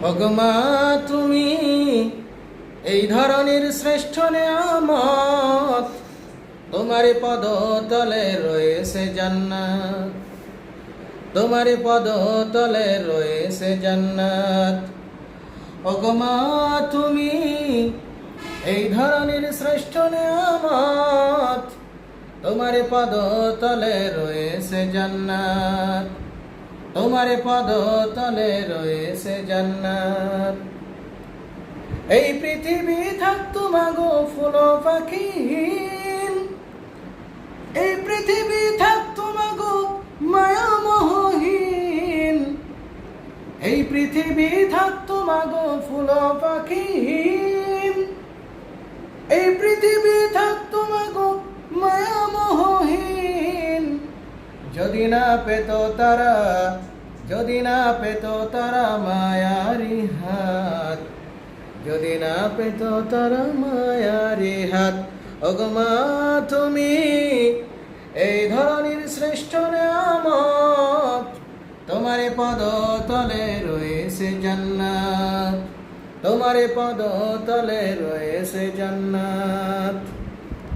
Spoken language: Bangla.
ওগমা তুমি এই ধরনের শ্রেষ্ঠ নেয়ামত, তোমার পদ তলে রয়েছে জান্নাত, তোমার পদ তলে রয়েছে জান্নাত। ওগমা তুমি এই ধরনের শ্রেষ্ঠ নেয়ামত, তোমার পদ তলে রয়েছে জান্নাত, তোমার পদ তলে রয়েছে জান্নাত। এই পৃথিবী থাকতো মাগো ফুল পাখিহীন, এই পৃথিবী থাকতো মাগো মায়ামোহহীন, এই পৃথিবী থাকতো মাগো ফুল পাখিহীন, এই পৃথিবী থাকতো মাগো মায়ামোহহীন। যদি না পেত তারা, যদি না পেত তারা মায়ারি হাত, যদি না পেত তারা মায়ারি হাত। ওগমা তুমি এই ধরনের শ্রেষ্ঠ নেয়ামত, তোমার পদ তলে রয়েছে জান্নাত, তোমার পদ তলে রয়েছে জান্নাত।